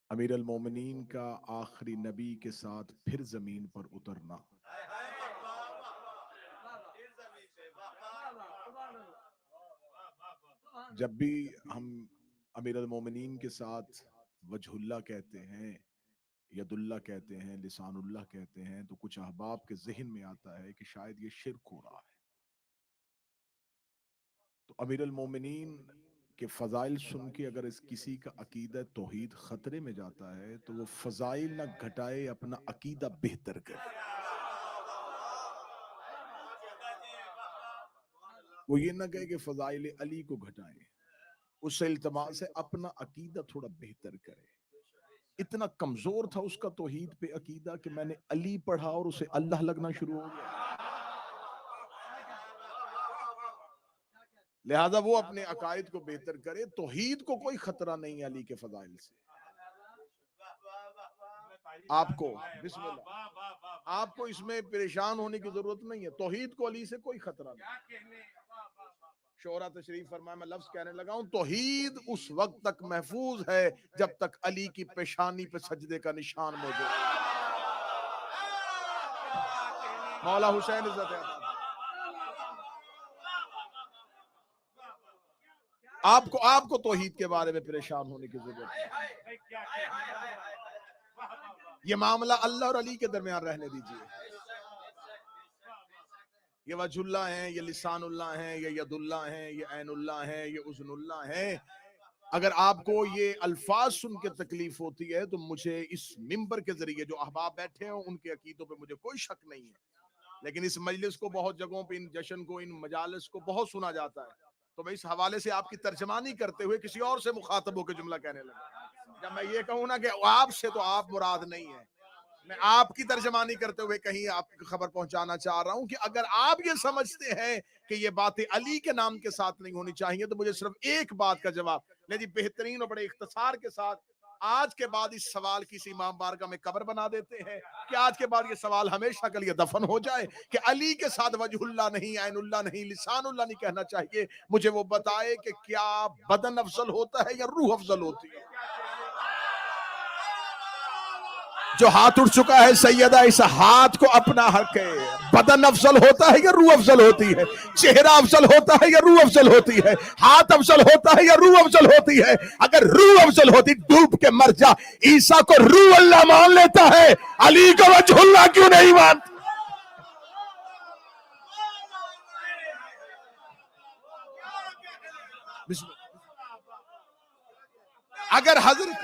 امیر المومنین کا آخری نبی کے ساتھ پھر زمین پر اترنا۔ جب بھی ہم امیر المومنین کے ساتھ وجہ اللہ کہتے ہیں، ید اللہ کہتے ہیں، لسان اللہ کہتے ہیں، تو کچھ احباب کے ذہن میں آتا ہے کہ شاید یہ شرک ہو رہا ہے۔ تو امیر المومنین کے فضائل سن کے اگر اس کسی کا عقیدہ توحید خطرے میں جاتا ہے تو وہ فضائل نہ گھٹائے، اپنا عقیدہ بہتر کرے۔ وہ یہ نہ کہے کہ فضائل علی کو گھٹائیں، اس سے التماس ہے اپنا عقیدہ تھوڑا بہتر کرے۔ اتنا کمزور تھا اس کا توحید پہ عقیدہ کہ میں نے علی پڑھا اور اسے اللہ لگنا شروع ہو گیا۔ لہذا وہ اپنے عقائد کو بہتر کرے۔ توحید کو کوئی خطرہ نہیں علی کے فضائل سے۔ آپ کو بسم اللہ، آپ کو اس میں پریشان ہونے کی ضرورت نہیں ہے، توحید کو علی سے کوئی خطرہ نہیں۔ شعرا تشریف فرمائے، میں لفظ کہنے لگا ہوں، توحید اس وقت تک محفوظ ہے جب تک علی کی پیشانی پہ سجدے کا نشان موجود ہے۔ مولا حسین عزت ہے۔ آپ کو توحید کے بارے میں پریشان ہونے کی ضرورت ہے۔ یہ معاملہ اللہ اور علی کے درمیان رہنے دیجیے۔ یہ وجہ اللہ ہیں، یہ لسان اللہ ہیں، یہ ید اللہ ہیں، یہ عین اللہ ہیں، یہ اذن اللہ ہیں۔ اگر آپ کو یہ الفاظ سن کے تکلیف ہوتی ہے تو مجھے اس ممبر کے ذریعے جو احباب بیٹھے ہیں ان کے عقیدوں پہ مجھے کوئی شک نہیں ہے، لیکن اس مجلس کو بہت جگہوں پہ، ان جشن کو، ان مجالس کو بہت سنا جاتا ہے، تو میں اس حوالے سے آپ کی ترجمانی کرتے ہوئے کسی اور سے مخاطب ہو کے جملہ کہنے لگا۔ جب میں یہ کہوں نا کہ آپ سے، تو آپ مراد نہیں ہے، میں آپ کی ترجمانی کرتے ہوئے کہیں آپ کی خبر پہنچانا چاہ رہا ہوں کہ اگر آپ یہ سمجھتے ہیں کہ یہ باتیں علی کے نام کے ساتھ نہیں ہونی چاہیے تو مجھے صرف ایک بات کا جواب لے جی، بہترین اور بڑے اختصار کے ساتھ آج کے بعد اس سوال کی سی امام بارگاہ میں قبر بنا دیتے ہیں کہ آج کے بعد یہ سوال ہمیشہ کے لیے دفن ہو جائے کہ علی کے ساتھ وجہ اللہ نہیں، عین اللہ نہیں، لسان اللہ نہیں کہنا چاہیے۔ مجھے وہ بتائے کہ کیا بدن افضل ہوتا ہے یا روح افضل ہوتی ہے؟ جو ہاتھ اٹھ چکا ہے سیدہ، اس ہاتھ کو اپنا حق ہے۔ بدن افضل ہوتا ہے یا روح افضل ہوتی ہے؟ چہرہ افضل ہوتا ہے یا روح افضل ہوتی ہے؟ ہاتھ افضل ہوتا ہے یا روح افضل ہوتی ہے؟ اگر روح افضل ہوتی ڈوب کے مر جا۔ عیسیٰ کو روح اللہ مان لیتا ہے، علی کو وجہ اللہ کیوں نہیں مانتا؟ اگر حضرت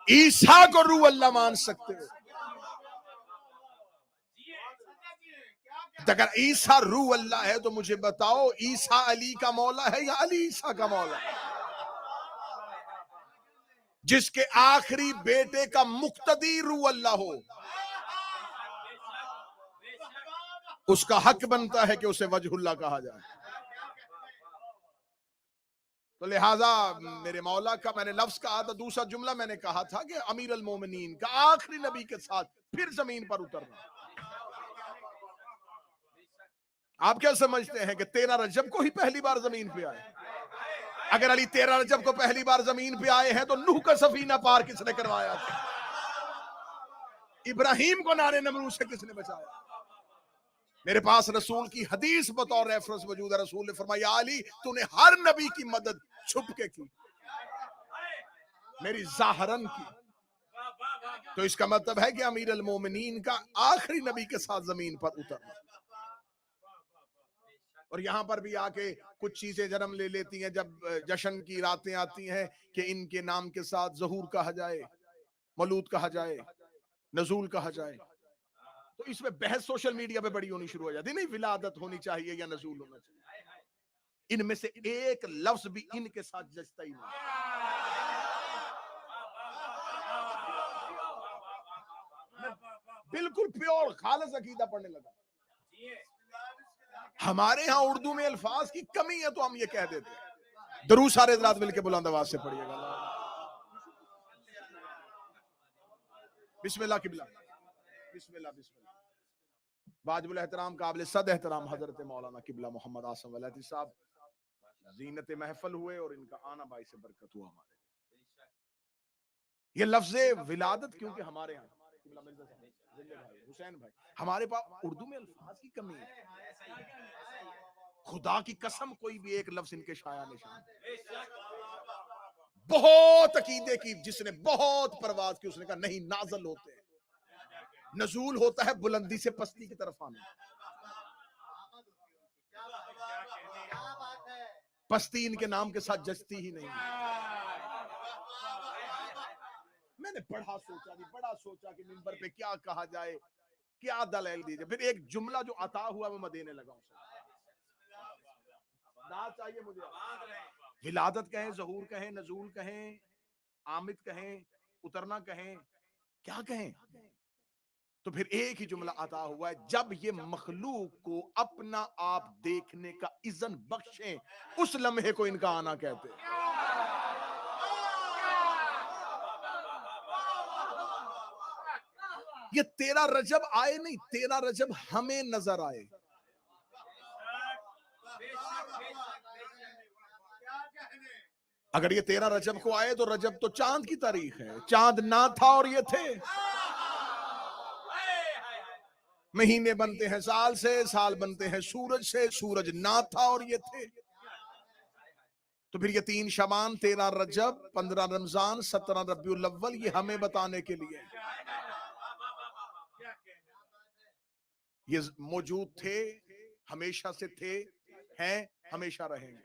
عیسیٰ کو روح اللہ مان سکتے ہو، اگر عیسیٰ روح اللہ ہے تو مجھے بتاؤ عیسیٰ علی کا مولا ہے یا علی عیسیٰ کا مولا ہے؟ جس کے آخری بیٹے کا مقتدی روح اللہ ہو، اس کا حق بنتا ہے کہ اسے وجہ اللہ کہا جائے۔ تو لہٰذا میرے مولا کا میں نے لفظ کہا تھا، دوسرا جملہ میں نے کہا تھا کہ امیر المومنین کا آخری نبی کے ساتھ پھر زمین پر اترنا۔ آپ کیا سمجھتے ہیں کہ 13 رجب کو ہی پہلی بار زمین پہ آئے؟ اگر علی 13 رجب کو پہلی بار زمین پہ آئے ہیں تو نوح کا سفینہ پار کس نے کروایا تھا؟ ابراہیم کو نار نمرود سے کس نے بچایا؟ میرے پاس رسول کی حدیث بطور ریفرنس موجود ہے، رسول نے فرمایا علی تو نے ہر نبی کی مدد چھپ کے کی، میری ظاہرن کی۔ تو اس کا مطلب ہے کہ امیر المومنین کا آخری نبی کے ساتھ زمین پر اترنا۔ اور یہاں پر بھی آ کے کچھ چیزیں جنم لے لیتی ہیں جب جشن کی راتیں آتی ہیں کہ ان کے نام کے ساتھ ظہور کہا جائے، مولود کہا جائے، نزول کہا جائے، تو اس میں بحث سوشل میڈیا پہ بڑی ہونی شروع ہو جاتی، نہیں ولادت ہونی چاہیے یا نزول ہونا چاہیے۔ ان میں سے ایک لفظ بھی ان کے ساتھ جچتا ہی نہیں۔ بالکل پیور خالص عقیدہ پڑھنے لگا۔ ہمارے ہاں اردو میں الفاظ کی کمی ہے تو ہم یہ کہہ دیتے ہیں۔ درود سارے حضرات مل کے بلند آواز سے پڑھیے گا۔ بسم اللہ قبلہ، بسم اللہ بسم اللہ۔ واجب الاحترام قابل صد احترام حضرت مولانا قبلہ محمد آصم ولایتی صاحب زینت محفل ہوئے اور ان کا آنا باعث برکت ہوا ہمارے۔ یہ لفظ ولادت کیونکہ ہمارے یہاں حسین بھائی ہمارے پاس اردو میں الفاظ کی کمی ہے. خدا کی قسم کوئی بھی ایک لفظ ان کے شایا نشان بہت عقیدے کی جس نے بہت پرواز کی اس نے کہا نہیں نازل ہوتے ہیں. نزول ہوتا ہے بلندی سے پستی کی طرف آنا. پستی ان کے نام کے ساتھ جچتی ہی نہیں. میں نے بڑا سوچا کہ منبر پہ کیا کہا جائے, کیا دلیل دی جائے. پھر ایک جملہ جو عطا ہوا وہ میں دینے لگا ہوں. چاہیے مجھے ولادت کہیں, ظہور کہیں, نزول کہیں, آمد کہیں, اترنا کہیں, کیا کہیں, تو پھر ایک ہی جملہ عطا ہوا ہے. جب یہ مخلوق کو اپنا آپ دیکھنے کا اذن بخشیں اس لمحے کو ان کا آنا کہتے ہیں. یہ 13 رجب آئے نہیں, 13 رجب ہمیں نظر آئے. اگر یہ 13 رجب کو آئے تو رجب تو چاند کی تاریخ ہے. چاند نہ تھا اور یہ تھے. مہینے بنتے ہیں سال سے, سال بنتے ہیں سورج سے, سورج نہ تھا اور یہ تھے. تو پھر یہ 3 شعبان, 13 رجب, 15 رمضان, 17 ربیع الاول یہ ہمیں بتانے کے لیے یہ موجود تھے, ہمیشہ سے تھے, ہیں, ہمیشہ رہیں گے.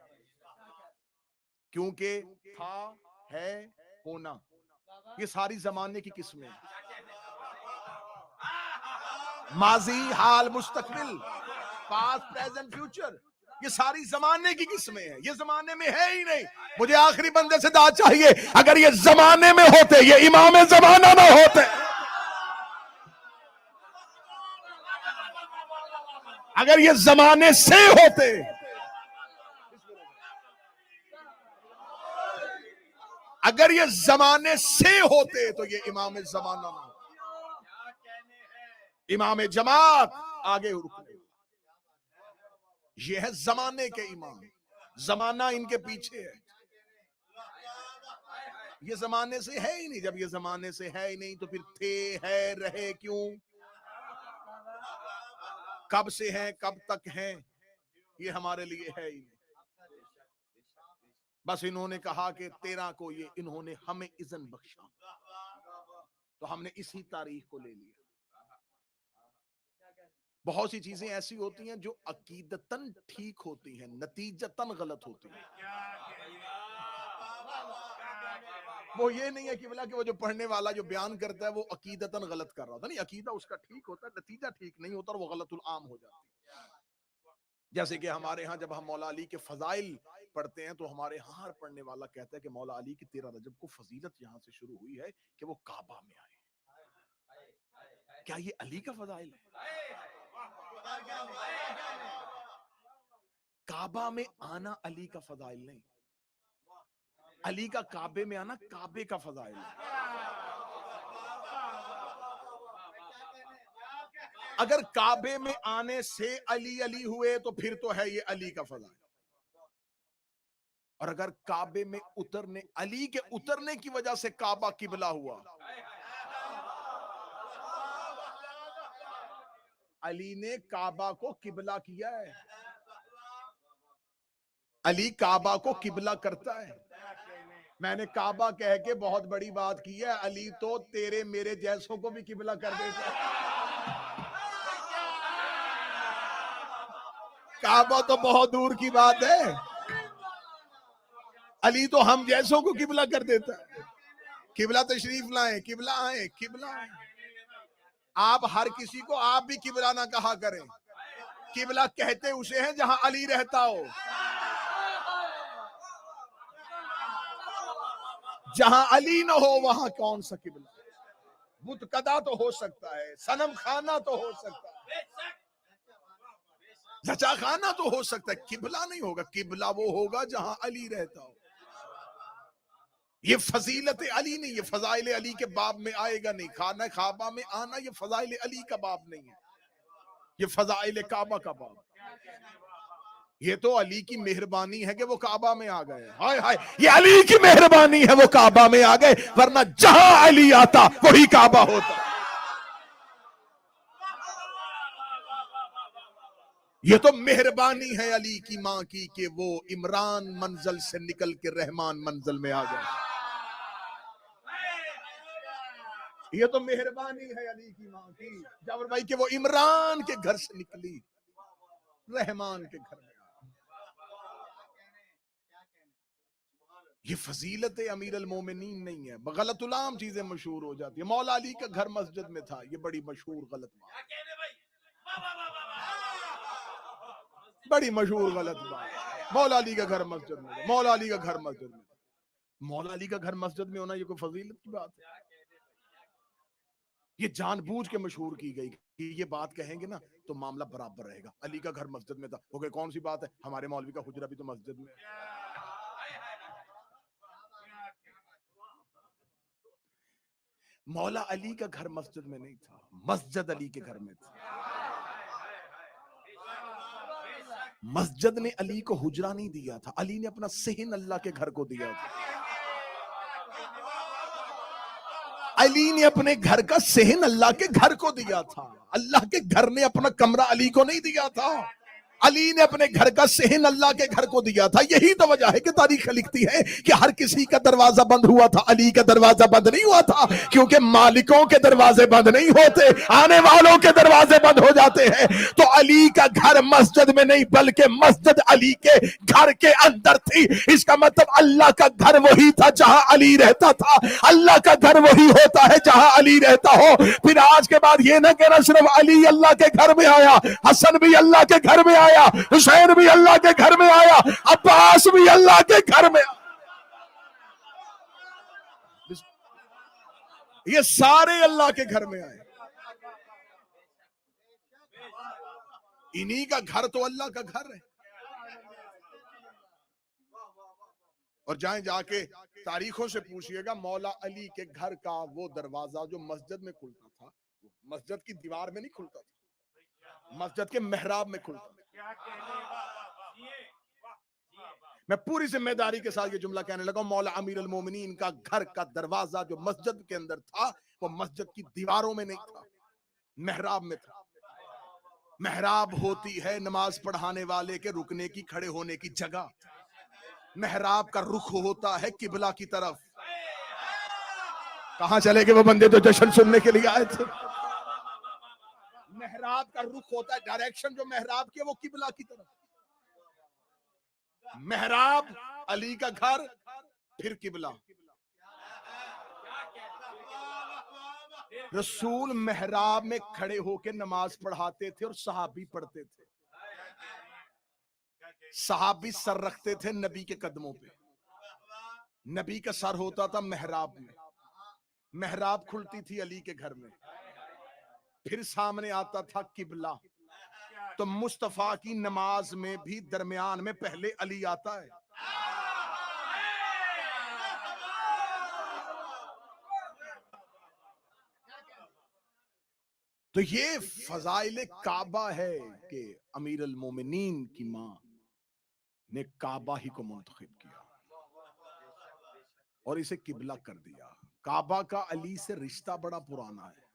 کیونکہ تھا, ہے, ہونا یہ ساری زمانے کی قسمیں ہیں. ماضی, حال, مستقبل, پاسٹ, پریزنٹ, فیوچر یہ ساری زمانے کی قسمیں ہیں. یہ زمانے میں ہے ہی نہیں. مجھے آخری بندے سے دعا چاہیے, اگر یہ زمانے میں ہوتے یہ امام زمانہ نہ ہوتے. اگر یہ زمانے سے ہوتے, اگر یہ زمانے سے ہوتے تو یہ امام زمانہ نہ ہوتے. امام جماعت آگے رکنے, یہ ہے زمانے کے امام. زمانہ ان کے پیچھے ہے. یہ زمانے سے ہے ہی نہیں. جب یہ زمانے سے ہے ہی نہیں تو پھر تھے, ہے, رہے کیوں؟ کب سے ہیں, کب تک ہیں, یہ ہمارے لیے ہے ہی نہیں. بس انہوں نے کہا کہ 13 کو یہ انہوں نے ہمیں اذن بخشا تو ہم نے اسی تاریخ کو لے لیا. بہت سی چیزیں ایسی ہوتی ہیں جو عقیدتاً ٹھیک ہوتی ہیں, نتیجتاً غلط ہوتی ہیں. وہ یہ نہیں ہے کہ بلا کہ وہ جو پڑھنے والا جو بیان کرتا ہے وہ عقیدتاً غلط کر رہا ہوتا. نہیں, عقیدہ اس کا ٹھیک ہوتا ہے, نتیجہ ٹھیک نہیں ہوتا اور وہ غلط العام ہو جاتی ہے. جیسے کہ ہمارے ہاں جب ہم مولا علی کے فضائل پڑھتے ہیں تو ہمارے ہاں ہر پڑھنے والا کہتا ہے کہ مولا علی کی 13 رجب کو فضیلت یہاں سے شروع ہوئی ہے کہ وہ کعبہ میں آئے. کیا یہ علی کا فضائل ہے؟ کعبہ میں آنا علی کا فضائل نہیں. علی کا کعبے میں آنا کعبے کا فضائل ہے. اگر کعبے میں آنے سے علی علی ہوئے تو پھر تو ہے یہ علی کا فضائل. اور اگر کعبے میں اترنے, علی کے اترنے کی وجہ سے کعبہ قبلہ ہوا, علی نے کعبہ کو قبلہ کیا ہے. علی کعبہ کو قبلہ کرتا ہے. میں نے کعبہ کہہ کے بہت بڑی بات کی ہے, علی تو تیرے میرے جیسوں کو بھی قبلہ کر دیتا ہے. کعبہ تو بہت دور کی بات ہے, علی تو ہم جیسوں کو قبلہ کر دیتا ہے. قبلہ تشریف لائیں, قبلہ آئیں, قبلہ آئیں. آپ ہر کسی کو آپ بھی قبلہ نہ کہا کریں. قبلہ کہتے اسے ہیں جہاں علی رہتا ہو. جہاں علی نہ ہو وہاں کون سا قبلہ؟ بت قدا تو ہو سکتا ہے, صنم خانہ تو ہو سکتا ہے, زچا خانہ تو ہو سکتا ہے, قبلہ نہیں ہوگا. قبلہ وہ ہوگا جہاں علی رہتا ہو. یہ فضیلت علی نہیں, یہ فضائل علی کے باب میں آئے گا نہیں. خانہ کعبہ میں آنا یہ فضائل علی کا باب نہیں ہے, یہ فضائل کعبہ کا باب. یہ تو علی کی مہربانی ہے کہ وہ کعبہ میں آ گئے. ہائے ہائے, یہ علی کی مہربانی ہے وہ کعبہ میں آ گئے, ورنہ جہاں علی آتا وہی کعبہ ہوتا. یہ تو مہربانی ہے علی کی ماں کی کہ وہ عمران منزل سے نکل کے رحمان منزل میں آ گئے. یہ تو مہربانی ہے علی کی ماں کی جابر بھائی کہ وہ عمران کے گھر سے نکلی رحمان کے گھر میں. یہ فضیلت امیر المومنین نہیں ہے, غلط العام چیزیں مشہور ہو جاتی ہیں. مولا علی کا گھر مسجد میں تھا, یہ بڑی مشہور غلط بات, بڑی مشہور غلط بات. مولا علی کا گھر مسجد میں تھا, مولا علی کا گھر مسجد میں تھا. مولا علی کا گھر مسجد میں ہونا یہ کوئی فضیلت کی بات ہے؟ یہ جان بوجھ کے مشہور کی گئی کہ یہ بات کہیں گے نا تو معاملہ برابر رہے گا. علی کا گھر مسجد میں تھا, ہو گئے کون سی بات ہے, ہمارے مولوی کا حجرہ بھی تو مسجد میں. مولا علی کا گھر مسجد میں نہیں تھا, مسجد علی کے گھر میں تھا. مسجد نے علی کو حجرہ نہیں دیا تھا, علی نے اپنا صحن اللہ کے گھر کو دیا تھا. علی نے اپنے گھر کا صحن اللہ کے گھر کو دیا تھا, اللہ کے گھر نے اپنا کمرہ علی کو نہیں دیا تھا. علی نے اپنے گھر کا صحن اللہ کے گھر کو دیا تھا. یہی تو وجہ ہے کہ تاریخ لکھتی ہے کہ ہر کسی کا دروازہ بند ہوا تھا, علی کا دروازہ بند نہیں ہوا تھا, کیونکہ مالکوں کے دروازے بند نہیں ہوتے, آنے والوں کے دروازے بند ہو جاتے ہیں. تو علی کا گھر مسجد میں نہیں بلکہ مسجد علی کے گھر کے اندر تھی. اس کا مطلب اللہ کا گھر وہی تھا جہاں علی رہتا تھا, اللہ کا گھر وہی ہوتا ہے جہاں علی رہتا ہو. پھر آج کے بعد یہ نہ کہنا صرف علی اللہ کے گھر میں آیا, حسن بھی اللہ کے گھر میں آیا, حسین بھی اللہ کے گھر میں آیا, عباس بھی اللہ کے گھر میں آیا. یہ سارے اللہ کے گھر میں آئے. انہی کا گھر تو اللہ کا گھر ہے. اور جائیں جا کے تاریخوں سے پوچھئے گا, مولا علی کے گھر کا وہ دروازہ جو مسجد میں کھلتا تھا, مسجد کی دیوار میں نہیں کھلتا تھا, مسجد کے محراب میں کھلتا تھا. میں پوری ذمہ داری کے ساتھ یہ جملہ کہنے لگا, مولا امیر المومنین کا گھر کا دروازہ جو مسجد کے اندر تھا وہ مسجد کی دیواروں میں نہیں تھا, محراب میں تھا. محراب ہوتی ہے نماز پڑھانے والے کے رکنے کی, کھڑے ہونے کی جگہ. محراب کا رخ ہوتا ہے قبلہ کی طرف. کہاں چلے گئے وہ بندے جو جشن سننے کے لیے آئے تھے؟ محراب کا رخ ہوتا ہے, ڈائریکشن جو محراب کی ہے وہ قبلہ کی طرف. محراب علی کا گھر, پھر قبلہ. رسول محراب میں کھڑے ہو کے نماز پڑھاتے تھے اور صحابی پڑھتے تھے. صحابی سر رکھتے تھے نبی کے قدموں پہ, نبی کا سر ہوتا تھا محراب میں. محراب کھلتی تھی علی کے گھر میں, پھر سامنے آتا تھا قبلہ. تو مصطفیٰ کی نماز میں بھی درمیان میں پہلے علی آتا ہے. تو یہ فضائل کعبہ ہے کہ امیر المومنین کی ماں نے کعبہ ہی کو منتخب کیا اور اسے قبلہ کر دیا. کعبہ کا علی سے رشتہ بڑا پرانا ہے,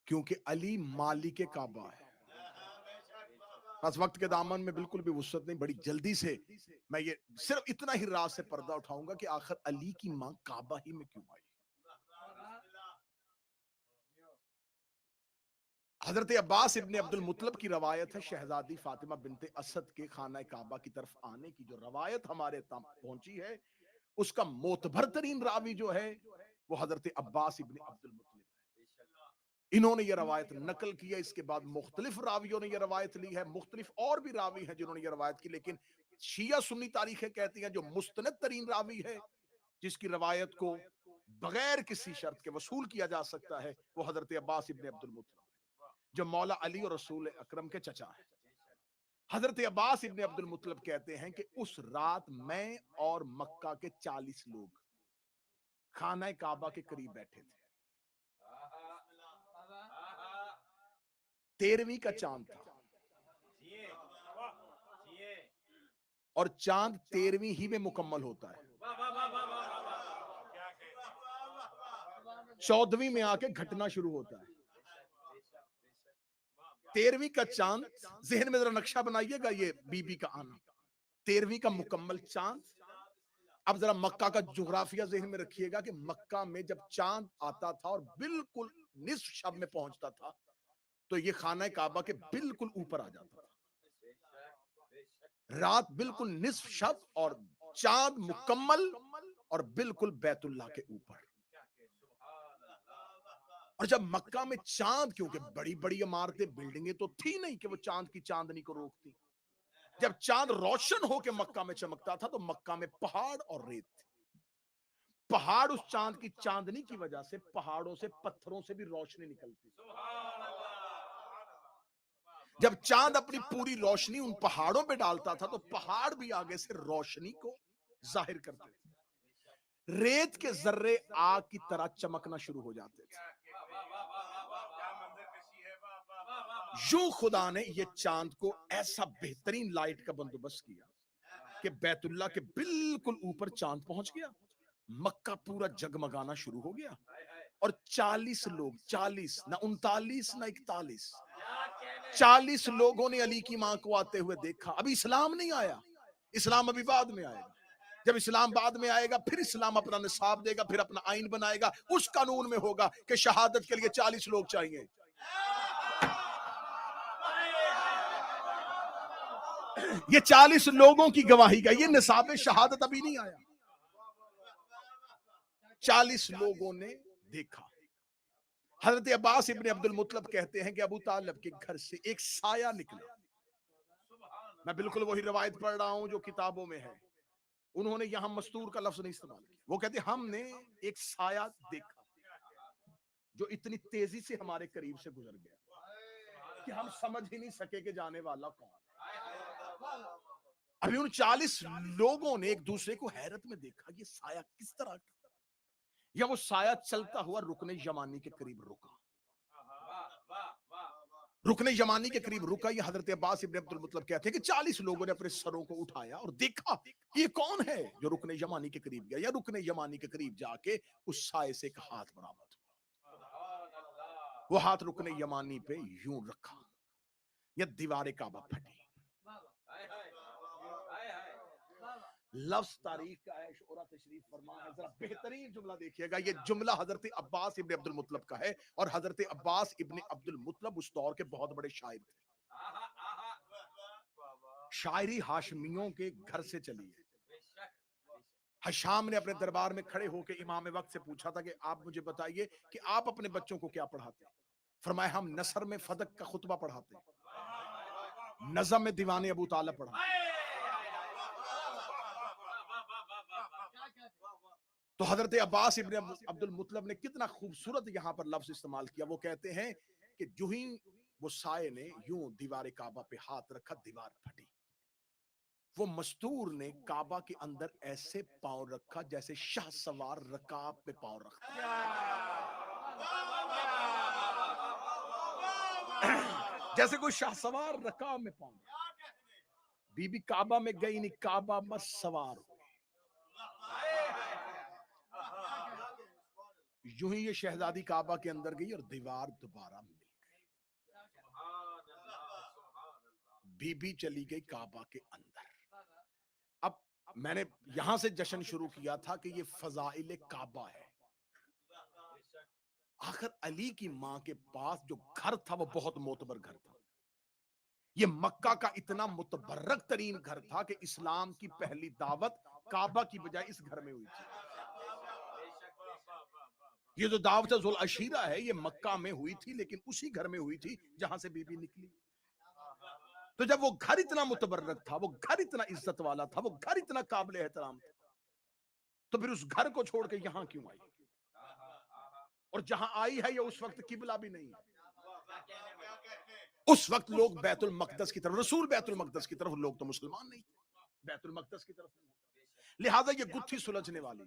کیونکہ علی مالک کعبہ ہے. بس وقت کے دامن میں بالکل بھی وسعت نہیں, بڑی جلدی سے میں یہ صرف اتنا ہی راز سے پردہ اٹھاؤں گا کہ آخر علی کی ماں کعبہ ہی میں کیوں آئی. حضرت عباس ابن عبد المطلب کی روایت ہے, شہزادی فاطمہ بنت اسد کے خانہ کعبہ کی طرف آنے کی جو روایت ہمارے تام پہنچی ہے, اس کا معتبر ترین راوی جو ہے وہ حضرت عباس ابن عبد المطلب. انہوں نے یہ روایت نقل کیا. اس کے بعد مختلف راویوں نے یہ روایت لی ہے, مختلف اور بھی راوی ہیں جنہوں نے یہ روایت کی, لیکن شیعہ سنی تاریخیں کہتی ہیں جو مستند ترین راوی ہے جس کی روایت کو بغیر کسی شرط کے وصول کیا جا سکتا ہے وہ حضرت عباس ابن عبد المطلب, جو مولا علی اور رسول اکرم کے چچا ہیں. حضرت عباس ابن عبد المطلب کہتے ہیں کہ اس رات میں اور مکہ کے 40 لوگ خانہ کعبہ کے قریب بیٹھے تھے. 13ویں کا چاند تھا. اور چاند 13ویں ہی میں مکمل ہوتا ہے، 14ویں میں آ کے گھٹنا شروع ہوتا ہے۔ 13ویں کا چاند، ذہن میں ذرا نقشہ بنائیے گا یہ بی بی کا آنا، 13ویں کا مکمل چاند۔ اب ذرا مکہ کا جغرافیہ ذہن میں رکھیے گا کہ مکہ میں جب چاند آتا تھا اور بالکل نصف شب میں پہنچتا تھا تو یہ خانہ کعبہ کے بالکل اوپر آ جاتا تھا۔ رات بالکل نصف شب اور چاند مکمل اور بالکل بیت اللہ کے اوپر۔ اور جب مکہ میں چاند، کیونکہ بڑی بڑی عمارتیں بلڈنگیں تو تھی نہیں کہ وہ چاند کی چاندنی کو روکتی، جب چاند روشن ہو کے مکہ میں چمکتا تھا تو مکہ میں پہاڑ اور ریت تھی۔ پہاڑ اس چاند کی چاندنی کی وجہ سے پہاڑوں سے پتھروں سے بھی روشنی نکلتی، جب چاند اپنی پوری روشنی ان پہاڑوں پہ ڈالتا تھا تو پہاڑ بھی آگے سے روشنی کو ظاہر کرتے تھے، ریت کے ذرے آگ کی طرح چمکنا شروع ہو جاتے تھے۔ یوں خدا نے یہ چاند کو ایسا بہترین لائٹ کا بندوبست کیا کہ بیت اللہ کے بالکل اوپر چاند پہنچ گیا، مکہ پورا جگمگانا شروع ہو گیا، اور 40 لوگ، 40 نہ 39 نہ 41، 40 لوگوں نے علی کی ماں کو آتے ہوئے دیکھا۔ ابھی اسلام نہیں آیا، اسلام ابھی بعد میں آئے گا، جب اسلام بعد میں آئے گا پھر اسلام اپنا نصاب دے گا، پھر اپنا آئین بنائے گا، اس قانون میں ہوگا کہ شہادت کے لیے 40 لوگ چاہیے۔ یہ 40 لوگوں کی گواہی کا یہ نصاب شہادت ابھی نہیں آیا، 40 لوگوں نے دیکھا۔ حضرت عباس ابن عبد المطلب کہتے ہیں کہ ابو طالب کے گھر سے ایک سایہ نکلا، میں بالکل وہی روایت پڑھ رہا ہوں جو کتابوں میں ہے، انہوں نے یہاں مستور کا لفظ نہیں استعمال کیا، وہ کہتے ہیں ہم نے ایک سایہ دیکھا جو اتنی تیزی سے ہمارے قریب سے گزر گیا کہ ہم سمجھ ہی نہیں سکے کہ جانے والا کون۔ ابھی ان 40 لوگوں نے ایک دوسرے کو حیرت میں دیکھا یہ سایہ کس طرح کا، یا وہ سایہ چلتا ہوا رکن یمانی کے قریب رکا، رکن یمانی کے قریب رکا۔ یہ حضرت عباس ابن عبد المطلب کہتے ہیں کہ 40 لوگوں نے اپنے سروں کو اٹھایا اور دیکھا یہ کون ہے جو رکن یمانی کے قریب گیا، یا رکن یمانی کے قریب جا کے اس سائے سے ایک ہاتھ برآمد ہوا، وہ ہاتھ رکن یمانی پہ یوں رکھا، یہ دیوار کعبہ پھٹی۔ لفظ تاریخ کا ہے، شعرا تشریف فرما ہے، ذرا بہترین جملہ دیکھیے گا، یہ جملہ حضرت عباس ابن عبد المطلب کا ہے، اور حضرت عباس ابن عبد المطلب اس دور کے بہت بڑے شاعر تھے۔ شاعری ہاشمیوں کے گھر سے چلی ہے۔ حشام نے اپنے دربار میں کھڑے ہو کے امام وقت سے پوچھا تھا کہ آپ مجھے بتائیے کہ آپ اپنے بچوں کو کیا پڑھاتے ہیں؟ فرمایا ہم نثر میں فدق کا خطبہ پڑھاتے ہیں، نظم میں دیوان ابو طالب پڑھاتے ہیں۔ تو حضرت عباس ابن عبد المطلب نے کتنا خوبصورت یہاں پر لفظ استعمال کیا، وہ کہتے ہیں کہ جو ہی وہ سائے نے یوں دیوار کعبہ پہ ہاتھ رکھا دیوار پھٹی، وہ مستور نے کعبہ کے اندر ایسے پاؤں رکھا جیسے شاہ سوار رکاب پہ پاؤں رکھتا، جیسے کوئی شاہ سوار رکاب میں پاؤں۔ بی بی کعبہ میں گئی نہیں، کعبہ میں سوار ہوئی۔ یوں ہی یہ شہزادی کعبہ کے اندر گئی اور دیوار دوبارہ مل گئی، بی بی چلی گئی کعبہ کے اندر۔ اب میں نے یہاں سے جشن شروع کیا تھا کہ یہ فضائل کعبہ ہے، آخر علی کی ماں کے پاس جو گھر تھا وہ بہت معتبر گھر تھا، یہ مکہ کا اتنا متبرک ترین گھر تھا کہ اسلام کی پہلی دعوت کعبہ کی بجائے اس گھر میں ہوئی تھی۔ یہ جو دعوت ذوالعشیرہ ہے یہ مکہ میں ہوئی تھی، لیکن اسی گھر میں ہوئی تھی جہاں سے بی بی نکلی۔ تو جب وہ گھر اتنا متبرک تھا، وہ گھر اتنا عزت والا تھا، وہ گھر اتنا قابل احترام تھا، تو پھر اس گھر کو چھوڑ کے یہاں کیوں آئی؟ اور جہاں آئی ہے یہ اس وقت قبلہ بھی نہیں، اس وقت لوگ بیت المقدس کی طرف، رسول بیت المقدس کی طرف، لوگ تو مسلمان نہیں تھے، بیت المقدس کی طرف نہیں، لہذا یہ گتھی سلجھنے والی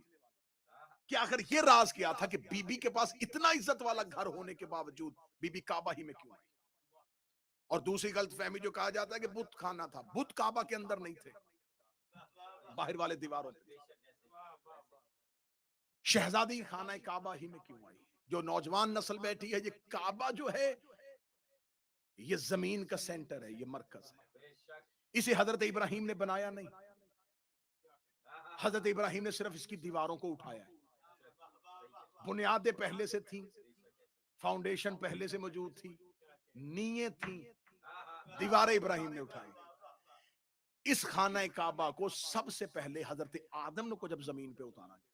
کہ آخر یہ راز کیا تھا کہ بی بی کے پاس اتنا عزت والا گھر ہونے کے باوجود بی بی کعبہ ہی میں کیوں آئی؟ اور دوسری غلط فہمی جو کہا جاتا ہے کہ بت خانہ تھا، بت کعبہ کے اندر نہیں تھے، باہر والے دیواروں پہ. شہزادی خانہ کعبہ ہی میں کیوں آئی؟ جو نوجوان نسل بیٹھی ہے، یہ کعبہ جو ہے یہ زمین کا سینٹر ہے، یہ مرکز ہے. اسے حضرت ابراہیم نے بنایا نہیں، حضرت ابراہیم نے صرف اس کی دیواروں کو اٹھایا ہے. بنیادیں پہلے سے تھیں، فاؤنڈیشن پہلے سے موجود تھی، نییں تھیں، دیواریں ابراہیم نے اٹھائی. اس خانہ کعبہ کو سب سے پہلے حضرت آدم کو جب زمین پہ اتارا گیا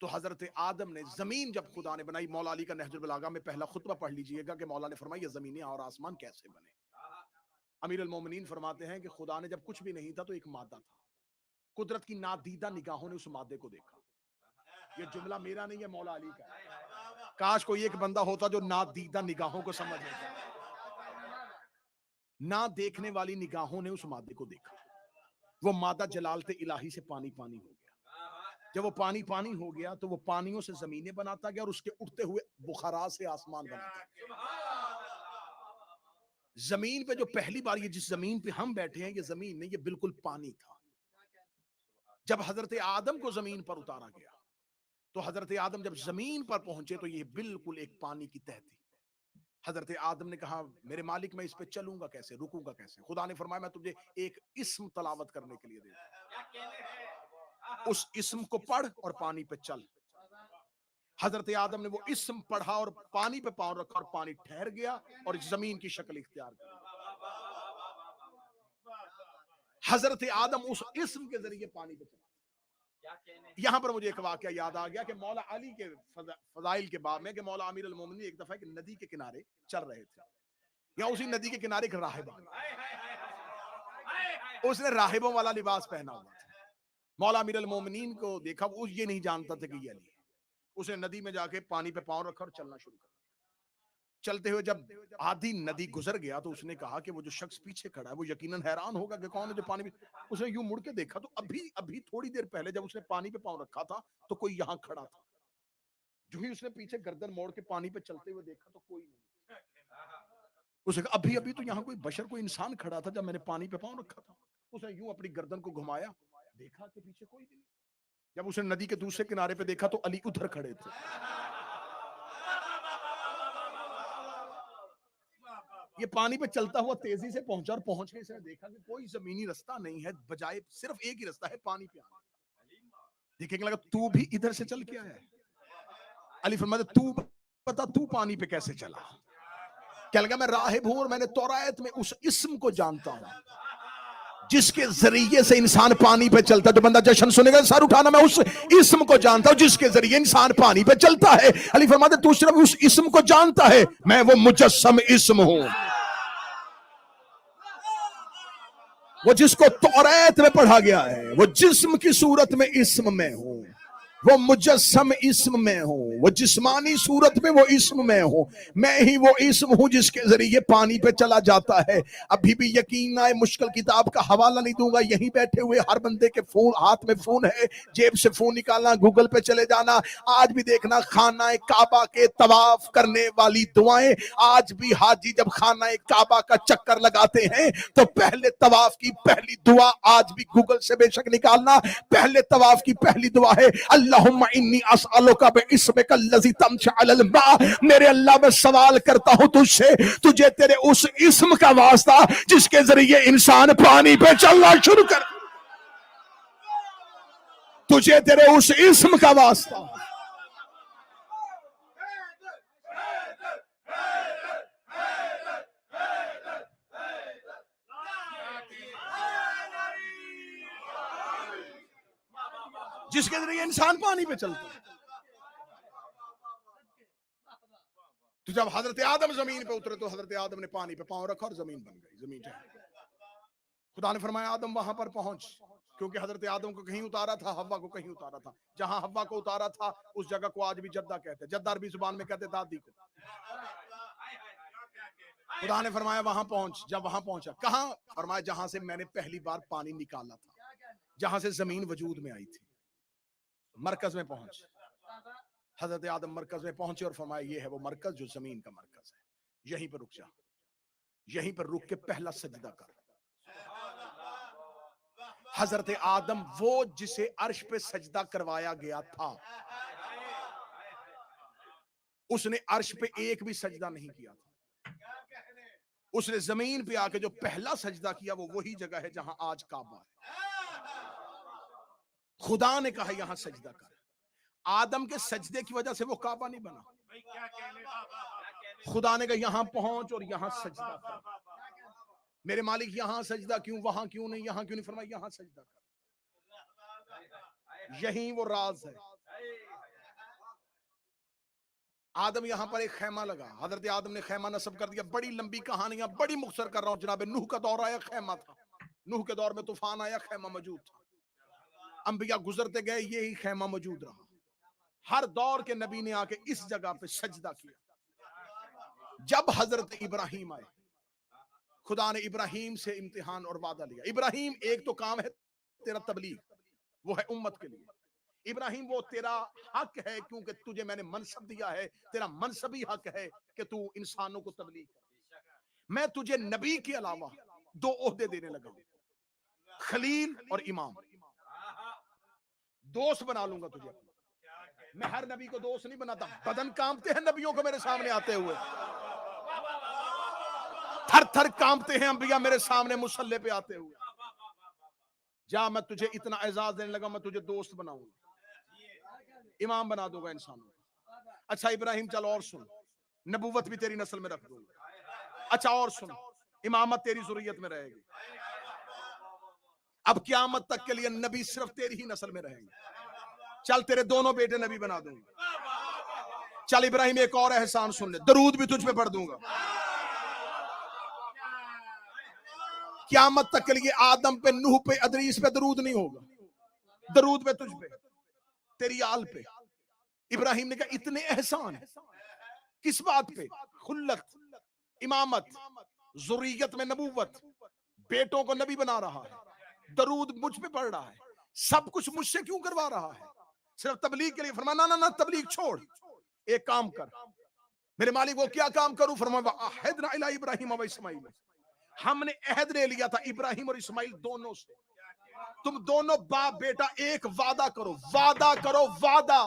تو حضرت آدم نے زمین جب خدا نے بنائی، مولا علی کا نہج البلاغہ میں پہلا خطبہ پڑھ لیجئے گا کہ مولا نے فرمایا یہ زمینیں اور آسمان کیسے بنے. امیر المومنین فرماتے ہیں کہ خدا نے جب کچھ بھی نہیں تھا تو ایک مادہ تھا، قدرت کی نادیدہ نگاہوں نے اس مادے کو دیکھا. یہ جملہ میرا نہیں ہے، مولا علی کا ہے. کاش کوئی ایک بندہ ہوتا جو نادیدہ نگاہوں کو سمجھ لیتا. نہ دیکھنے والی نگاہوں نے اس مادے کو دیکھا. وہ مادہ جلالت الہی سے پانی پانی ہو گیا. جب وہ پانی پانی ہو گیا تو وہ پانیوں سے زمینیں بناتا گیا اور اس کے اٹھتے ہوئے بخارات سے آسمان بناتا گیا. زمین پہ جو پہلی بار یہ جس زمین پہ ہم بیٹھے ہیں یہ زمین نہیں، یہ بالکل پانی تھا. جب حضرت آدم کو زمین پر اتارا گیا تو حضرت آدم جب زمین پر پہنچے تو یہ بالکل ایک پانی کی تہہ تھی. حضرت آدم نے کہا میرے مالک میں اس پہ چلوں گا کیسے، رکوں گا کیسے؟ خدا نے فرمایا میں تجھے ایک اسم تلاوت کرنے کے لیے دے دوں، اس اسم کو پڑھ اور پانی پہ چل. حضرت آدم نے وہ اسم پڑھا اور پانی پہ پاؤں رکھا اور پانی ٹھہر گیا اور زمین کی شکل اختیار کی. حضرت آدم اس اسم کے ذریعے پانی پہ چلا. یہاں پر مجھے ایک واقعہ یاد آ گیا کہ مولا علی کے فضائل کے باب میں کہ مولا امیر المومنین ایک دفعہ ایک ندی کے کنارے چل رہے تھے. یا اسی ندی کے کنارے ایک راہب آ گیا، اس نے راہبوں والا لباس پہنا ہوا تھا. مولا امیر المومنین کو دیکھا، وہ یہ نہیں جانتا تھا کہ یہ علی ہے. اس نے ندی میں جا کے پانی پہ پاؤں رکھا اور چلنا شروع کر. چلتے ہوئے جب آدھی ندی گزر گیا تو اس نے کہا کہ وہ جو شخص پیچھے کھڑا ہے وہ یقیناً حیران ہوگا کہ کون ہے جو پانی میں. اس نے یوں مڑ کے دیکھا تو ابھی تھوڑی دیر پہلے جب اس نے پانی پہ پاؤں رکھا تھا تو کوئی یہاں کھڑا تھا. جو ہی اس نے پیچھے گردن موڑ کے پانی پہ چلتے ہوئے دیکھا تو کوئی نہیں. اس نے کہا ابھی تو یہاں کوئی بشر، کوئی انسان کھڑا تھا جب میں نے پانی پہ پاؤں رکھا تھا. اس نے یوں اپنی گردن کو گھمایا، دیکھا کہ پیچھے کوئی نہیں. جب اس نے ندی کے دوسرے کنارے پہ دیکھا تو علی ادھر کھڑے تھے. یہ پانی پہ چلتا ہوا تیزی سے پہنچا اور پہنچ کے اس نے دیکھا کہ کوئی زمینی رستہ نہیں ہے، بجائے صرف ایک ہی رستہ ہے پانی پہ آنے. دیکھنے کے لگا تو بھی ادھر سے چل کے آیا ہے. علی فرماتے تو بتا تو پانی پہ کیسے چلا؟ کہنے لگا میں راہب ہوں اور میں نے توراۃ میں اس اسم کو جانتا ہوں جس کے ذریعے سے انسان پانی پہ چلتا ہے. جو بندہ جشن سنے گا سر اٹھانا، میں اس اسم کو جانتا ہوں جس کے ذریعے انسان پانی پہ چلتا ہے. علی فرماتے تو صرف اس اسم کو جانتا ہے، میں وہ مجسم اسم ہوں، وہ جس کو توراۃ میں پڑھا گیا ہے. وہ جسم کی صورت میں اسم میں ہوں، وہ مجسم اسم میں ہوں، وہ جسمانی صورت میں وہ اسم میں ہوں. میں ہی وہ اسم ہوں جس کے ذریعے پانی پہ چلا جاتا ہے. ابھی بھی یقین نہ ہے، مشکل کتاب کا حوالہ نہیں دوں گا، یہیں بیٹھے ہوئے ہر بندے کے فون ہاتھ میں فون ہے، جیب سے فون نکالنا، گوگل پہ چلے جانا. آج بھی دیکھنا خانہ کعبہ کے طواف کرنے والی دعائیں. آج بھی حاجی جب خانہ کعبہ کا چکر لگاتے ہیں تو پہلے طواف کی پہلی دعا، آج بھی گوگل سے بے شک نکالنا، پہلے طواف کی پہلی دعا ہے اللہم انی اسألک باسمک الذی تمشی علی الماء. میرے اللہ میں سوال کرتا ہوں تجھ سے، تجھے تیرے اس اسم کا واسطہ جس کے ذریعے انسان پانی پہ چلنا شروع کر، تجھے تیرے اس اسم کا واسطہ. جس کے ذریعے انسان پانی پہ چلتا ہے. تو جب حضرت آدم زمین پہ اترے تو حضرت آدم نے پانی پہ پاؤں رکھا اور زمین بن گئی، زمین ٹھہر. خدا نے فرمایا آدم وہاں پر پہنچ، کیونکہ حضرت آدم کو کہیں اتارا تھا، حوا کو کہیں اتارا تھا. جہاں حوا کو اتارا تھا اس جگہ کو آج بھی جدہ کہتے ہیں، جدہ عربی زبان میں کہتے دادی کو. خدا نے فرمایا وہاں پہنچ. جب وہاں پہنچا، کہاں؟ فرمایا جہاں سے میں نے پہلی بار پانی نکالا تھا، جہاں سے زمین وجود میں آئی تھی. مرکز میں پہنچ. حضرت آدم مرکز میں پہنچے اور فرمایا یہ ہے وہ مرکز جو زمین کا مرکز ہے، یہیں پر رک جا، یہیں پر رک کے پہلا سجدہ کر. حضرت آدم وہ جسے عرش پہ سجدہ کروایا گیا تھا، اس نے عرش پہ ایک بھی سجدہ نہیں کیا تھا، اس نے زمین پہ آ کے جو پہلا سجدہ کیا وہ وہی جگہ ہے جہاں آج کعبہ ہے۔ خدا نے کہا یہاں سجدہ کر، آدم کے سجدے کی وجہ سے وہ کعبہ نہیں بنا، خدا نے کہا یہاں پہنچ اور یہاں سجدہ کر۔ میرے مالک یہاں سجدہ کیوں، وہاں کیوں نہیں، یہاں کیوں نہیں، فرمایا یہاں سجدہ کر، یہی وہ راز ہے۔ آدم یہاں پر ایک خیمہ لگا، حضرت آدم نے خیمہ نصب کر دیا، بڑی لمبی کہانیاں بڑی مختصر کر رہا ہوں جناب۔ نوح کا دور آیا، خیمہ تھا، نوح کے دور میں طوفان آیا، خیمہ موجود تھا، انبیاء گزرتے گئے، یہی خیمہ موجود رہا، ہر دور کے نبی نے آ کے اس جگہ پہ سجدہ کیا۔ جب حضرت ابراہیم آئے، خدا نے ابراہیم سے امتحان اور وعدہ لیا۔ ابراہیم ایک تو کام ہے تیرا تبلیغ، وہ ہے امت کے لیے۔ ابراہیم وہ تیرا حق ہے کیونکہ تجھے میں نے منصب دیا ہے، تیرا منصبی حق ہے کہ تو انسانوں کو تبلیغ کر۔ میں تجھے نبی کے علاوہ دو عہدے دینے لگا ہوں، خلیل اور امام، دوست بنا لوں گا تجھے اپنا۔ میں ہر نبی کو دوست نہیں بناتا، بدن کانپتے ہیں نبیوں کو میرے سامنے آتے ہوئے، تھر تھر کانپتے ہیں انبیاء میرے سامنے مصلی پہ آتے ہوئے۔ جا میں تجھے اتنا اعزاز دینے لگا، میں تجھے دوست بناؤں گا، امام بنا دوں گا انسانوں کو۔ اچھا ابراہیم چل اور سن، نبوت بھی تیری نسل میں رکھ دوں گا۔ اچھا اور سن، امامت تیری ذریت میں رہے گی، اب قیامت تک کے لیے نبی صرف تیری ہی نسل میں رہیں گے۔ چل تیرے دونوں بیٹے نبی بنا دوں گا۔ چل ابراہیم ایک اور احسان سن لے، درود بھی تجھ پہ پڑھ دوں گا۔ قیامت تک کے لیے آدم پہ، نوح پہ، ادریس پہ درود نہیں ہوگا، درود پہ تجھ پہ، تیری آل پہ۔ ابراہیم نے کہا اتنے احسان کس بات پہ؟ خلت، امامت، ذریت میں نبوت، بیٹوں کو نبی بنا رہا ہے، درود مجھ پہ پڑھ رہا ہے، سب کچھ مجھ سے کیوں کروا رہا ہے؟ صرف تبلیغ کے لیے؟ فرمایا نہ تبلیغ چھوڑ، ایک کام کر۔ میرے مالک وہ کیا کام کروں؟ فرمایا وَأَعْهِدْنَا إِلَىٰ إِبْرَاهِيمَ وَإِسْمَاعِيلَ، ہم نے عہد لے لیا تھا ابراہیم اور اسماعیل دونوں سے، تم دونوں باپ بیٹا ایک وعدہ کرو، وعدہ کرو، وعدہ۔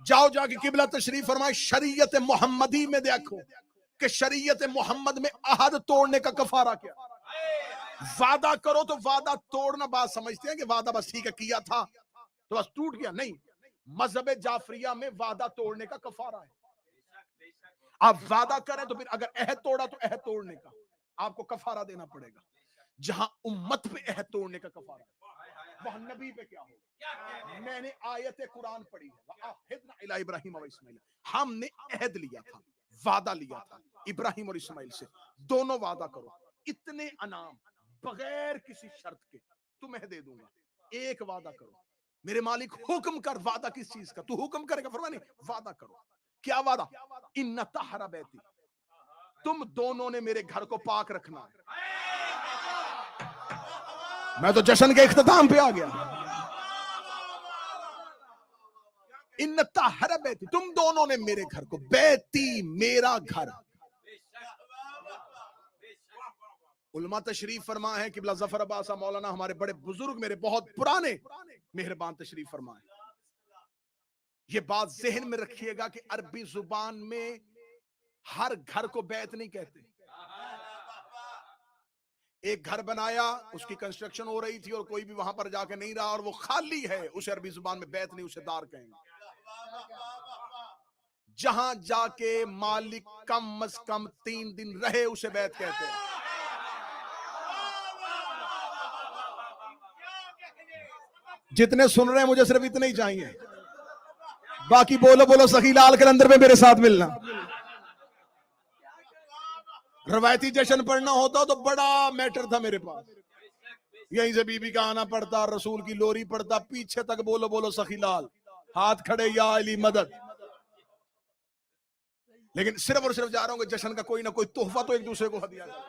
جاؤ جا کے قبلہ تشریف فرمائے، شریعت محمدی میں دیکھو کہ شریعت محمد میں عہد توڑنے کا کفارہ کیا۔ وعدہ کرو تو وعدہ توڑنا بات سمجھتے ہیں کہ وعدہ بس ٹھیک ہے کیا تھا تو بس ٹوٹ گیا، نہیں، مذہب جعفریہ میں وعدہ توڑنے کا کفارہ ہے۔ آپ وعدہ کریں تو پھر اگر عہد توڑا تو عہد توڑنے کا آپ کو کفارہ دینا پڑے گا۔ جہاں امت پہ عہد توڑنے کا کفارہ ہے، وہاں نبی پہ کیا ہوگا؟ میں نے آیت قرآن پڑھی ہے، وَأَعْهِدْنَا إِلَىٰ إِبْرَاهِيمَ وَإِسْمَاعِيلَ، ہم نے عہد لیا تھا، وعدہ لیا تھا ابراہیم اور اسماعیل سے، دونوں وعدہ کرو، اتنے انعام بغیر کسی شرط کے تمہیں دے دوں گا، ایک وعدہ کرو۔ میرے مالک حکم کر، وعدہ کس چیز کا؟ تو حکم کرے گا، فرمایا نہیں وعدہ کرو۔ کیا وعدہ؟ ان طہر بیتی، تم دونوں نے میرے گھر کو پاک رکھنا ہے۔ میں تو جشن کے اختتام پہ آ گیا۔ ان طہر بیتی، تم دونوں نے میرے گھر کو، بیتی میرا گھر۔ علماء تشریف فرما ہے قبلہ ظفر عباس مولانا، ہمارے بڑے بزرگ، میرے بہت پرانے مہربان تشریف فرما ہے۔ یہ بات ذہن میں رکھیے گا کہ عربی زبان میں ہر گھر کو بیت نہیں کہتے۔ ایک گھر بنایا، اس کی کنسٹرکشن ہو رہی تھی اور کوئی بھی وہاں پر جا کے نہیں رہا اور وہ خالی ہے، اسے عربی زبان میں بیت نہیں، اسے دار کہیں گے۔ جہاں جا کے مالک کم از کم 3 دن رہے اسے بیت کہتے ہیں۔ جتنے سن رہے ہیں مجھے صرف اتنے ہی چاہیے، باقی بولو بولو سخی لال کلندر میں میرے ساتھ ملنا۔ روایتی جشن پڑھنا ہوتا تو بڑا میٹر تھا میرے پاس، یہیں سے بی بی کا آنا پڑتا، رسول کی لوری پڑتا، پیچھے تک بولو بولو سخی لال، ہاتھ کھڑے یا علی مدد۔ لیکن صرف اور صرف جا رہا ہوں کہ جشن کا کوئی نہ کوئی تحفہ تو ایک دوسرے کو ہدیہ کرے۔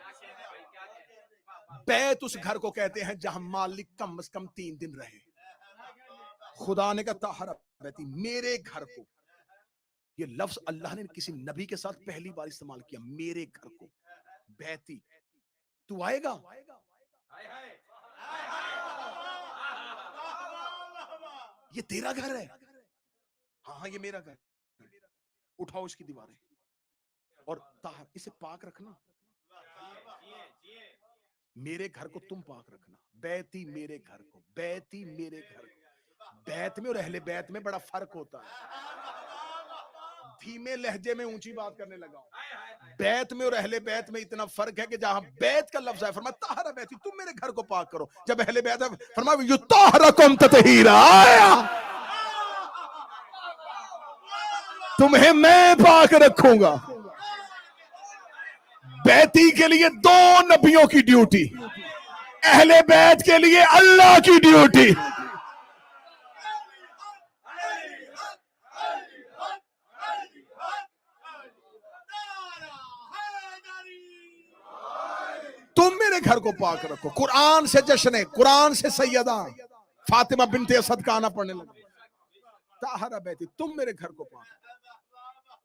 بیت اس گھر کو کہتے ہیں جہاں مالک کم از کم 3 دن رہے۔ خدا نے کہا طہر بیتی، میرے گھر کو، یہ لفظ اللہ نے کسی نبی کے ساتھ پہلی بار استعمال کیا، میرے گھر کو، بیتی، تو آئے گا یہ تیرا گھر ہے؟ ہاں یہ میرا گھر. اٹھاؤ اس کی دیواریں اور طاہر اسے پاک رکھنا. میرے گھر کو تم پاک رکھنا. بیتی میرے گھر کو، بیتی میرے گھر کو. بیت میں اور اہل بیت میں بڑا فرق ہوتا ہے. دھیمے لہجے میں اونچی بات کرنے لگا ہوں. بیت میں اور اہل بیت میں اتنا فرق ہے کہ جہاں بیت کا لفظ ہے فرمایا طاہر بیتی، تم میرے گھر کو پاک کرو. جب اہل بیت ہے فرمایا یطہرکم تطہیرا، تمہیں میں پاک رکھوں گا. بیتی کے لیے دو نبیوں کی ڈیوٹی، اہل بیت کے لیے اللہ کی ڈیوٹی. تم میرے گھر کو پاک رکھو. قرآن سے جشن ہے، قرآن سے سیدہ فاطمہ بنت اسد کا آنا پڑھنے لگا. طاہر بیتی، تم میرے گھر کو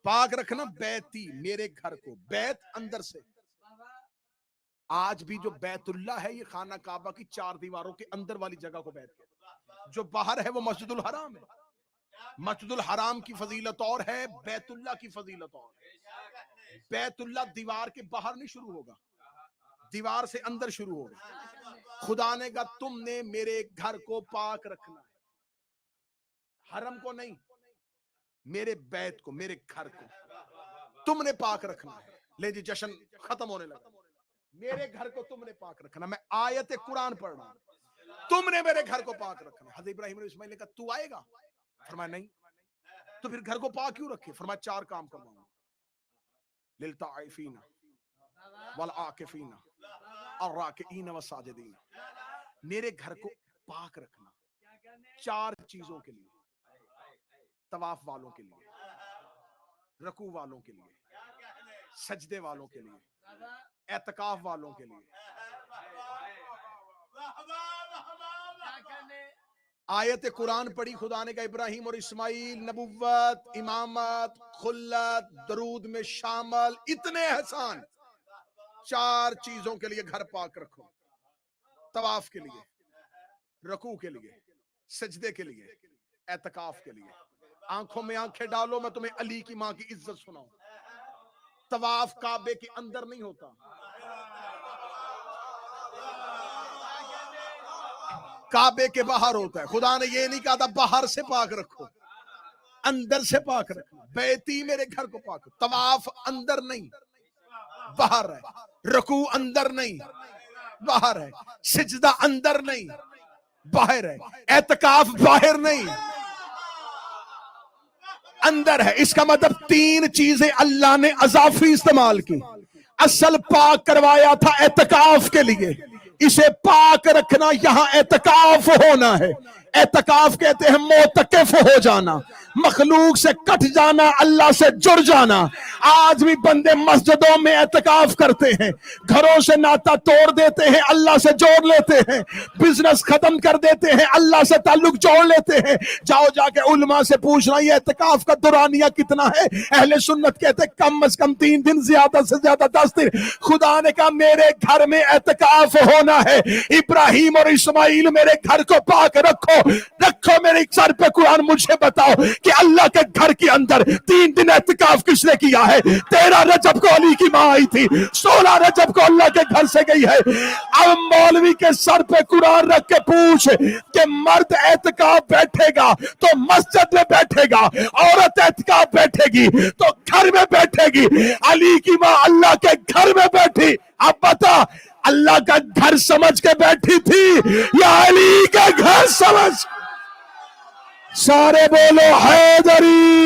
پاک رکھنا. بیتی میرے گھر کو، بیت اندر سے. آج بھی جو بیت اللہ ہے یہ خانہ کعبہ کی چار دیواروں کے اندر والی جگہ کو بیت کہتے ہیں. جو باہر ہے وہ مسجد الحرام ہے. مسجد الحرام کی فضیلت اور ہے، بیت اللہ کی فضیلت اور ہے. بیت اللہ دیوار کے باہر نہیں شروع ہوگا، دیوار سے اندر شروع ہوگا. خدا نے کہا تم نے میرے گھر کو پاک رکھنا ہے. حرم کو نہیں، میرے بیت کو، میرے گھر کو تم نے پاک رکھنا ہے. لے جی جشن ختم ہونے لگا. میرے گھر کو تم نے پاک رکھنا. میں آیت قرآن پڑھ رہا ہوں، تم نے میرے گھر کو پاک رکھنا. حضرت ابراہیم علیہ اسماعیل نے کہا تو آئے گا؟ فرمایا نہیں. تو پھر گھر کو پاک کیوں رکھے؟ فرمایا چار کام کرواؤں گا. للطائفین والعاکفین الراکعین والساجدین. میرے گھر کو پاک رکھنا چار چیزوں کے لیے: طواف والوں کے لیے، رکوع والوں کے لیے، سجدے والوں کے لیے، اعتکاف والوں کے لیے. آیت قرآن پڑھی، خدا نے کہا ابراہیم اور اسماعیل نبوت، امامت، خلت، درود میں شامل اتنے احسان. چار چیزوں کے لیے گھر پاک رکھو: طواف کے لیے، رکوع کے لیے، سجدے کے لیے، اعتکاف کے لیے. آنکھوں میں آنکھیں ڈالو، میں تمہیں علی کی ماں کی عزت سناؤں. طواف کعبے کے اندر نہیں ہوتا، کعبے کے باہر ہوتا ہے. خدا نے یہ نہیں کہا تھا باہر سے پاک رکھو، اندر سے پاک رکھو. بیتی میرے گھر کو پاک. طواف اندر نہیں باہر ہے، رکوع اندر نہیں باہر ہے، سجدہ اندر نہیں باہر ہے، اعتکاف باہر نہیں اندر ہے. اس کا مطلب تین چیزیں اللہ نے اضافی استعمال کی. اصل پاک کروایا تھا اعتکاف کے لیے، اسے پاک رکھنا یہاں اعتکاف ہونا ہے. اعتکاف کہتے ہیں معتکف ہو جانا، مخلوق سے کٹ جانا، اللہ سے جڑ جانا. آج بھی بندے مسجدوں میں اعتکاف کرتے ہیں، گھروں سے ناتا توڑ دیتے ہیں، اللہ سے جوڑ لیتے ہیں، بزنس ختم کر دیتے ہیں، اللہ سے تعلق جوڑ لیتے ہیں. جاؤ جا کے علماء سے پوچھنا یہ اعتکاف کا دورانیہ کتنا ہے. اہل سنت کہتے ہیں کم از کم 3 دن، زیادہ سے زیادہ 10 دن. خدا نے کہا میرے گھر میں اعتکاف ہونا ہے. ابراہیم اور اسماعیل میرے گھر کو پاک رکھو. میرے سر پہ قرآن مجھے بتاؤ کہ اللہ کے گھر کے اندر 3 دن اعتکاف کس نے کیا ہے؟ 13 رجب کو علی کی ماں آئی تھی، 16 رجب کو اللہ کے گھر سے گئی ہے. اب مولوی کے سر پہ قرآن رکھ کے پوچھ کہ مرد اعتکاف بیٹھے گا تو مسجد میں بیٹھے گا، عورت اعتکاف بیٹھے گی تو گھر میں بیٹھے گی. علی کی ماں اللہ کے گھر میں بیٹھی. اب بتا اللہ کا گھر سمجھ کے بیٹھی تھی یا علی کا گھر سمجھ؟ سارے بولو حیدری.